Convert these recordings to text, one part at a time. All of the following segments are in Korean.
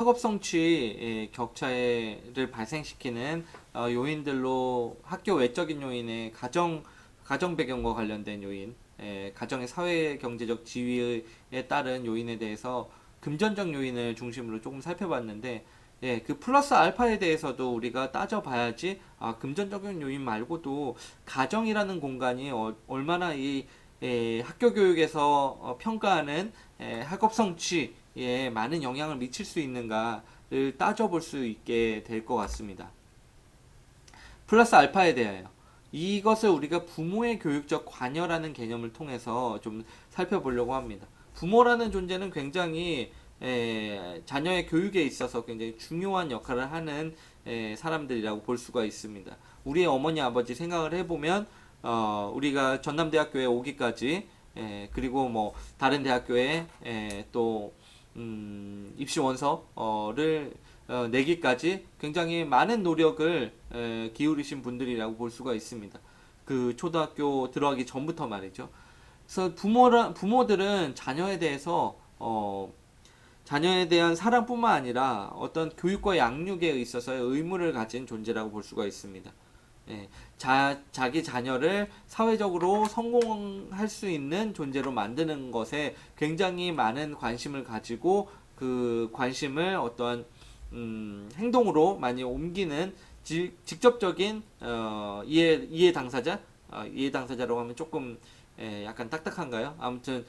학업 성취 격차를 발생시키는 요인들로 학교 외적인 요인의 가정 배경과 관련된 요인, 가정의 사회 경제적 지위에 따른 요인에 대해서 금전적 요인을 중심으로 조금 살펴봤는데, 그 플러스 알파에 대해서도 우리가 따져봐야지, 금전적인 요인 말고도 가정이라는 공간이 얼마나 학교 교육에서 평가하는 학업 성취에 많은 영향을 미칠 수 있는가를 따져볼 수 있게 될 것 같습니다. 플러스 알파에 대하여 이것을 우리가 부모의 교육적 관여라는 개념을 통해서 좀 살펴보려고 합니다. 부모라는 존재는 굉장히 자녀의 교육에 있어서 굉장히 중요한 역할을 하는 사람들이라고 볼 수가 있습니다. 우리의 어머니 아버지 생각을 해보면 우리가 전남대학교에 오기까지 그리고 뭐 다른 대학교에 또 입시 원서를 내기까지 굉장히 많은 노력을 기울이신 분들이라고 볼 수가 있습니다. 그 초등학교 들어가기 전부터 말이죠. 그래서 부모들은 자녀에 대한 사랑뿐만 아니라 어떤 교육과 양육에 있어서의 의무를 가진 존재라고 볼 수가 있습니다. 자기 자녀를 사회적으로 성공할 수 있는 존재로 만드는 것에 굉장히 많은 관심을 가지고 그 관심을 어떠한 행동으로 많이 옮기는 직접적인 이해 당사자, 이해 당사자라고 하면 조금 약간 딱딱한가요? 아무튼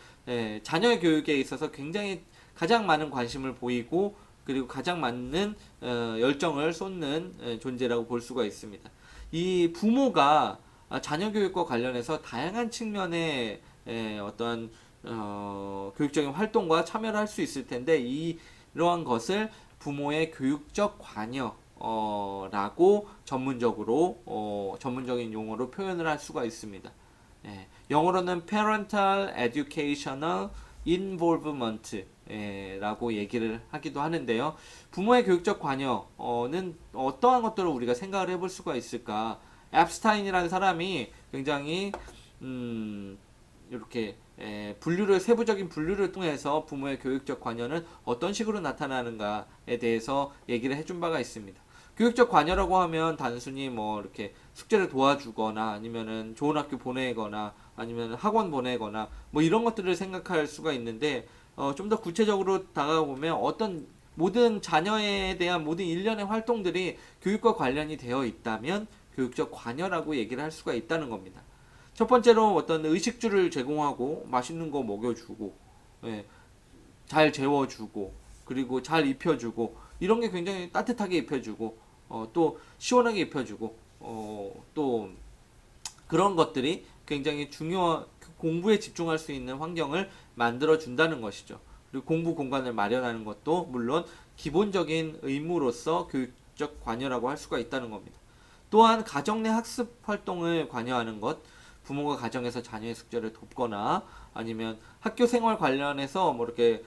자녀의 교육에 있어서 굉장히 가장 많은 관심을 보이고 그리고 가장 많은 열정을 쏟는 존재라고 볼 수가 있습니다. 이 부모가 자녀 교육과 관련해서 다양한 측면의 어떤 교육적인 활동과 참여를 할 수 있을 텐데 이러한 것을 부모의 교육적 관여라고 전문적인 용어로 표현을 할 수가 있습니다. 영어로는 parental educational involvement 라고 얘기를 하기도 하는데요. 부모의 교육적 관여는 어떠한 것들을 우리가 생각을 해볼 수가 있을까? 앱스타인이라는 사람이 굉장히 이렇게 세부적인 분류를 통해서 부모의 교육적 관여는 어떤 식으로 나타나는가에 대해서 얘기를 해준 바가 있습니다. 교육적 관여라고 하면 단순히 뭐 이렇게 숙제를 도와주거나 아니면은 좋은 학교 보내거나 아니면 학원 보내거나 뭐 이런 것들을 생각할 수가 있는데 좀 더 구체적으로 다가보면 어떤 모든 자녀에 대한 모든 일련의 활동들이 교육과 관련이 되어 있다면 교육적 관여라고 얘기를 할 수가 있다는 겁니다. 첫 번째로 어떤 의식주를 제공하고 맛있는 거 먹여주고 잘 재워주고 그리고 잘 입혀주고 이런 게 굉장히 따뜻하게 입혀주고 또 시원하게 입혀주고 또 그런 것들이 굉장히 중요한 공부에 집중할 수 있는 환경을 만들어 준다는 것이죠. 그리고 공부 공간을 마련하는 것도 물론 기본적인 의무로서 교육적 관여라고 할 수가 있다는 겁니다. 또한 가정 내 학습 활동을 관여하는 것, 부모가 가정에서 자녀의 숙제를 돕거나 아니면 학교 생활 관련해서 뭐 이렇게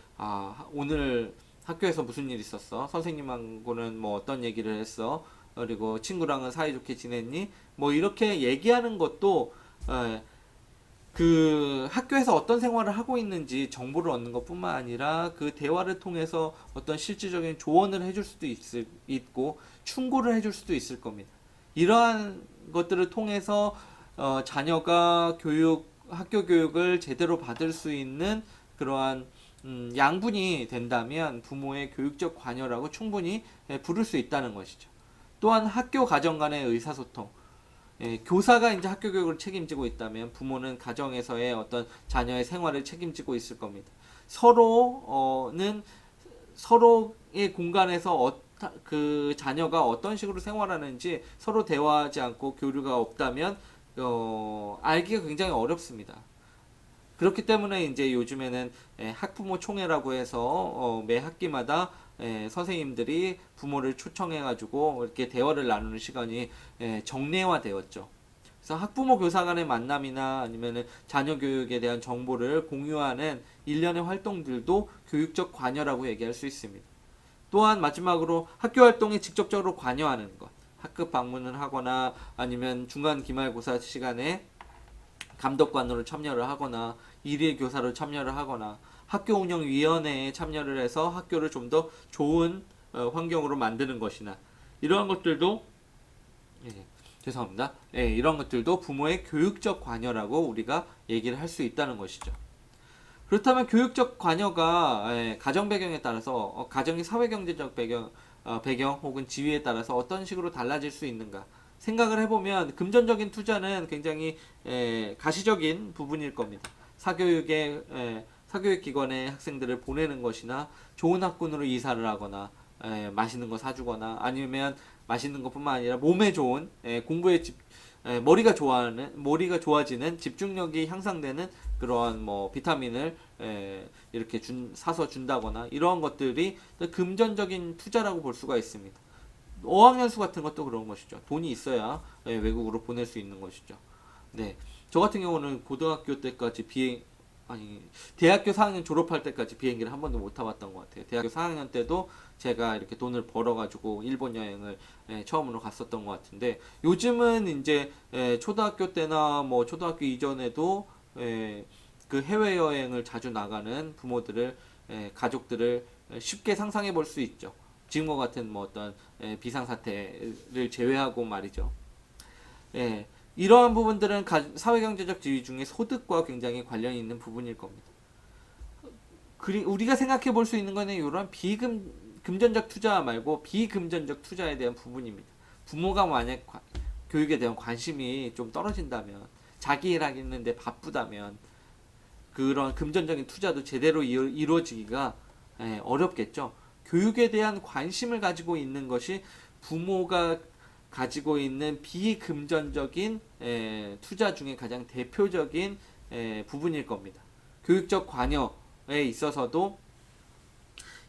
오늘 학교에서 무슨 일 있었어? 선생님하고는 뭐 어떤 얘기를 했어? 그리고 친구랑은 사이좋게 지냈니? 뭐 이렇게 얘기하는 것도 그 학교에서 어떤 생활을 하고 있는지 정보를 얻는 것뿐만 아니라 그 대화를 통해서 어떤 실질적인 조언을 해줄 수도 있고 충고를 해줄 수도 있을 겁니다. 이러한 것들을 통해서 자녀가 학교 교육을 제대로 받을 수 있는 그러한 양분이 된다면 부모의 교육적 관여라고 충분히 부를 수 있다는 것이죠. 또한 학교 가정 간의 의사소통, 교사가 이제 학교 교육을 책임지고 있다면 부모는 가정에서의 어떤 자녀의 생활을 책임지고 있을 겁니다. 서로의 공간에서 그 자녀가 어떤 식으로 생활하는지 서로 대화하지 않고 교류가 없다면 알기가 굉장히 어렵습니다. 그렇기 때문에 이제 요즘에는 학부모 총회라고 해서 매 학기마다 선생님들이 부모를 초청해가지고 이렇게 대화를 나누는 시간이 정례화되었죠. 그래서 학부모 교사 간의 만남이나 아니면은 자녀 교육에 대한 정보를 공유하는 일련의 활동들도 교육적 관여라고 얘기할 수 있습니다. 또한 마지막으로 학교 활동에 직접적으로 관여하는 것. 학급 방문을 하거나 아니면 중간 기말고사 시간에 감독관으로 참여를 하거나 일일 교사로 참여를 하거나 학교 운영위원회에 참여를 해서 학교를 좀 더 좋은 환경으로 만드는 것이나 이러한 것들도 죄송합니다. 이런 것들도 부모의 교육적 관여라고 우리가 얘기를 할 수 있다는 것이죠. 그렇다면 교육적 관여가 가정 배경에 따라서 가정의 사회경제적 배경 혹은 지위에 따라서 어떤 식으로 달라질 수 있는가 생각을 해보면 금전적인 투자는 굉장히 가시적인 부분일 겁니다. 사교육기관에 학생들을 보내는 것이나 좋은 학군으로 이사를 하거나 맛있는 거 사주거나 아니면 맛있는 것뿐만 아니라 몸에 좋은 공부에 머리가 좋아지는 집중력이 향상되는 그러한 뭐 비타민을 이렇게 사서 준다거나 이러한 것들이 금전적인 투자라고 볼 수가 있습니다. 어학연수 같은 것도 그런 것이죠. 돈이 있어야 외국으로 보낼 수 있는 것이죠. 네, 저 같은 경우는 고등학교 때까지 대학교 4학년 졸업할 때까지 비행기를 한 번도 못 타봤던 것 같아요. 대학교 4학년 때도 제가 이렇게 돈을 벌어가지고 일본 여행을 처음으로 갔었던 것 같은데 요즘은 이제 초등학교 때나 뭐 초등학교 이전에도 그 해외여행을 자주 나가는 부모들을 가족들을 쉽게 상상해 볼 수 있죠. 지금과 같은 뭐 어떤 비상사태를 제외하고 말이죠. 이러한 부분들은 사회경제적 지위 중에 소득과 굉장히 관련이 있는 부분일 겁니다. 우리가 생각해 볼 수 있는 거는 이런 금전적 투자 말고 비금전적 투자에 대한 부분입니다. 부모가 만약 교육에 대한 관심이 좀 떨어진다면 자기 일하겠는데 바쁘다면 그런 금전적인 투자도 제대로 이루어지기가 어렵겠죠. 교육에 대한 관심을 가지고 있는 것이 부모가 가지고 있는 비금전적인 투자 중에 가장 대표적인 부분일 겁니다. 교육적 관여에 있어서도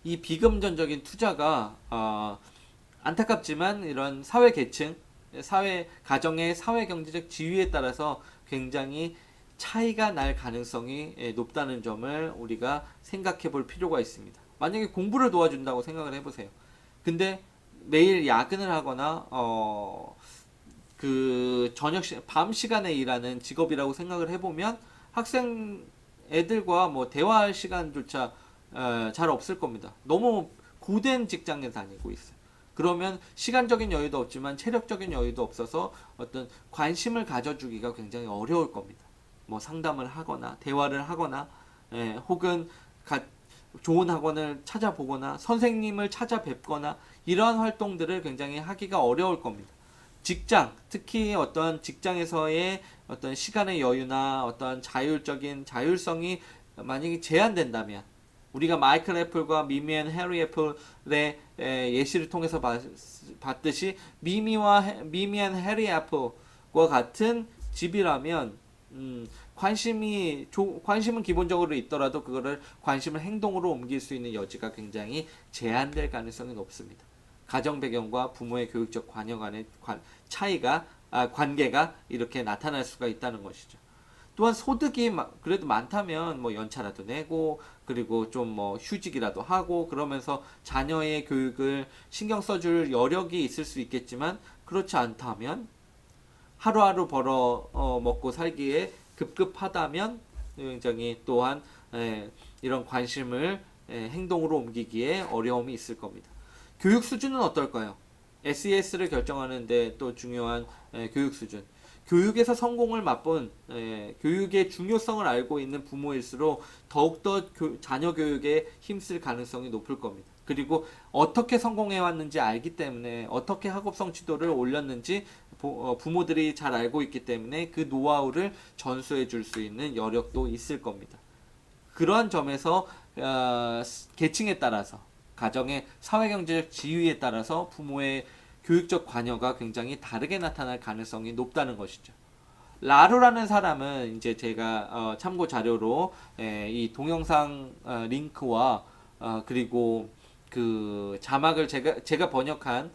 이 비금전적인 투자가 안타깝지만 이런 사회 계층, 가정의 사회 경제적 지위에 따라서 굉장히 차이가 날 가능성이 높다는 점을 우리가 생각해 볼 필요가 있습니다. 만약에 공부를 도와준다고 생각을 해보세요. 근데 매일 야근을 하거나 그 밤 시간에 일하는 직업이라고 생각을 해보면 애들과 뭐 대화할 시간조차 잘 없을 겁니다. 너무 고된 직장에 다니고 있어요. 그러면 시간적인 여유도 없지만 체력적인 여유도 없어서 어떤 관심을 가져주기가 굉장히 어려울 겁니다. 뭐 상담을 하거나 대화를 하거나 혹은 좋은 학원을 찾아보거나 선생님을 찾아뵙거나 이러한 활동들을 굉장히 하기가 어려울 겁니다. 특히 어떤 직장에서의 어떤 시간의 여유나 어떤 자율성이 만약에 제한된다면 우리가 마이클 애플과 미미 앤 해리 애플의 예시를 통해서 봤듯이 미미 앤 해리 애플과 같은 집이라면 관심은 기본적으로 있더라도 그거를 관심을 행동으로 옮길 수 있는 여지가 굉장히 제한될 가능성이 높습니다. 가정 배경과 부모의 교육적 관여 간의 관계가 이렇게 나타날 수가 있다는 것이죠. 또한 소득이 그래도 많다면 뭐 연차라도 내고 그리고 좀 뭐 휴직이라도 하고 그러면서 자녀의 교육을 신경 써줄 여력이 있을 수 있겠지만 그렇지 않다면 하루하루 벌어 먹고 살기에 급급하다면 굉장히 또한 이런 관심을 행동으로 옮기기에 어려움이 있을 겁니다. 교육 수준은 어떨까요? SES를 결정하는데 또 중요한 교육 수준. 교육에서 성공을 맛본 교육의 중요성을 알고 있는 부모일수록 더욱더 자녀 교육에 힘쓸 가능성이 높을 겁니다. 그리고 어떻게 성공해 왔는지 알기 때문에 어떻게 학업 성취도를 올렸는지 부모들이 잘 알고 있기 때문에 그 노하우를 전수해 줄 수 있는 여력도 있을 겁니다. 그러한 점에서 계층에 따라서 가정의 사회경제적 지위에 따라서 부모의 교육적 관여가 굉장히 다르게 나타날 가능성이 높다는 것이죠. 라루라는 사람은 이제 제가 참고 자료로 이 동영상 링크와 그리고 그 자막을 제가 번역한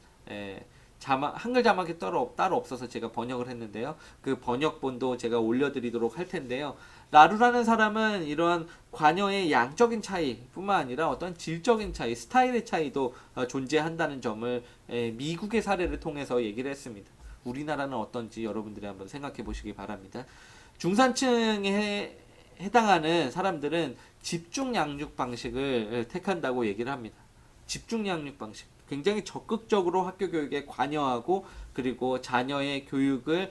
한글 자막이 따로 없어서 제가 번역을 했는데요. 그 번역본도 제가 올려드리도록 할 텐데요. 라루라는 사람은 이러한 관여의 양적인 차이뿐만 아니라 어떤 질적인 차이, 스타일의 차이도 존재한다는 점을 미국의 사례를 통해서 얘기를 했습니다. 우리나라는 어떤지 여러분들이 한번 생각해 보시기 바랍니다. 중산층에 해당하는 사람들은 집중 양육 방식을 택한다고 얘기를 합니다. 집중 양육 방식. 굉장히 적극적으로 학교 교육에 관여하고 그리고 자녀의 교육을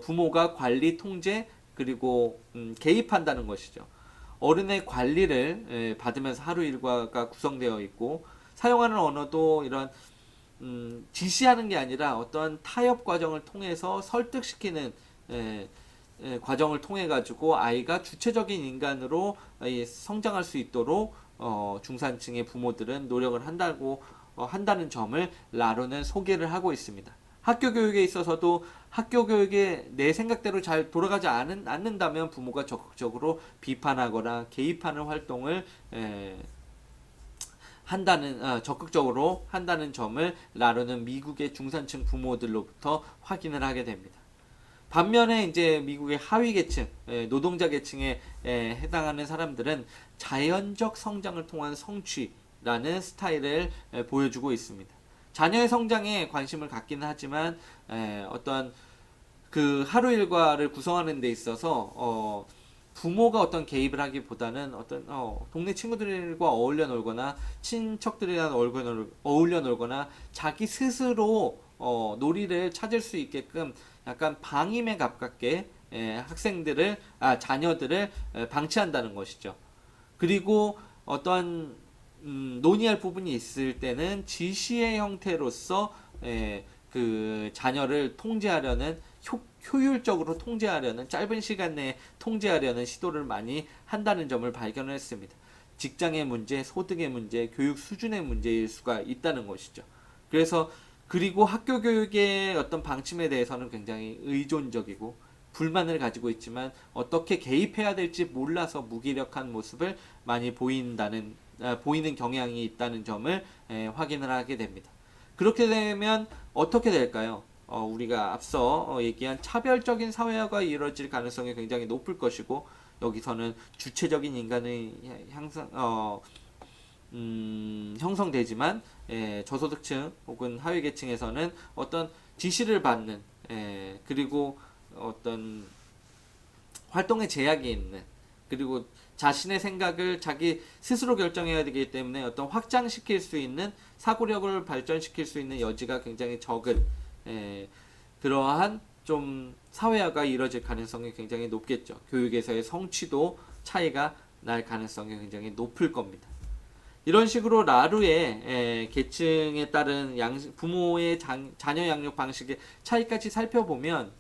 부모가 관리, 통제 그리고 개입한다는 것이죠. 어른의 관리를 받으면서 하루 일과가 구성되어 있고 사용하는 언어도 이런 지시하는 게 아니라 어떤 타협 과정을 통해서 설득시키는 과정을 통해 가지고 아이가 주체적인 인간으로 성장할 수 있도록 중산층의 부모들은 노력을 한다는 점을 라로는 소개를 하고 있습니다. 학교 교육에 있어서도 학교 교육에 내 생각대로 잘 돌아가지 않는다면 부모가 적극적으로 비판하거나 개입하는 활동을 적극적으로 한다는 점을 라로는 미국의 중산층 부모들로부터 확인을 하게 됩니다. 반면에 이제 미국의 하위 계층, 노동자 계층에 해당하는 사람들은 자연적 성장을 통한 성취라는 스타일을 보여주고 있습니다. 자녀의 성장에 관심을 갖기는 하지만 어떤 그 하루 일과를 구성하는 데 있어서 부모가 어떤 개입을 하기보다는 어떤 동네 친구들과 어울려 놀거나 친척들이랑 어울려 놀거나 자기 스스로 놀이를 찾을 수 있게끔 약간 방임에 가깝게 자녀들을 방치한다는 것이죠. 그리고 어떤 논의할 부분이 있을 때는 지시의 형태로서 그 자녀를 통제하려는 효율적으로 통제하려는 짧은 시간 내에 통제하려는 시도를 많이 한다는 점을 발견했습니다. 직장의 문제, 소득의 문제, 교육 수준의 문제일 수가 있다는 것이죠. 그리고 학교 교육의 어떤 방침에 대해서는 굉장히 의존적이고 불만을 가지고 있지만 어떻게 개입해야 될지 몰라서 무기력한 모습을 많이 보이는 경향이 있다는 점을 확인을 하게 됩니다. 그렇게 되면 어떻게 될까요? 우리가 앞서 얘기한 차별적인 사회화가 이루어질 가능성이 굉장히 높을 것이고 여기서는 주체적인 인간의 형성되지만 저소득층 혹은 하위계층에서는 어떤 지시를 받는 그리고 어떤 활동에 제약이 있는 그리고 자신의 생각을 자기 스스로 결정해야 되기 때문에 어떤 확장시킬 수 있는 사고력을 발전시킬 수 있는 여지가 굉장히 적은 그러한 좀 사회화가 이루어질 가능성이 굉장히 높겠죠. 교육에서의 성취도 차이가 날 가능성이 굉장히 높을 겁니다. 이런 식으로 라루의 계층에 따른 부모의 자녀 양육 방식의 차이까지 살펴보면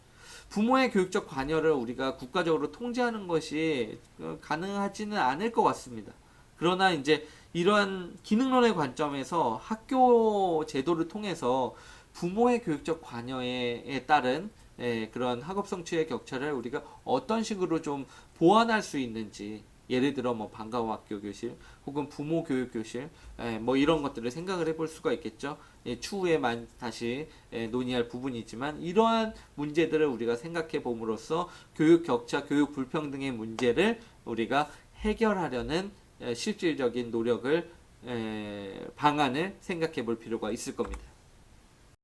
부모의 교육적 관여를 우리가 국가적으로 통제하는 것이 가능하지는 않을 것 같습니다. 그러나 이제 이러한 기능론의 관점에서 학교 제도를 통해서 부모의 교육적 관여에 따른 그런 학업 성취의 격차를 우리가 어떤 식으로 좀 보완할 수 있는지 예를 들어 뭐 방과후 학교 교실 혹은 부모 교육 교실 뭐 이런 것들을 생각을 해볼 수가 있겠죠. 추후에 다시 논의할 부분이지만 이러한 문제들을 우리가 생각해 봄으로써 교육 격차, 교육 불평등의 문제를 우리가 해결하려는 실질적인 노력을 방안을 생각해 볼 필요가 있을 겁니다.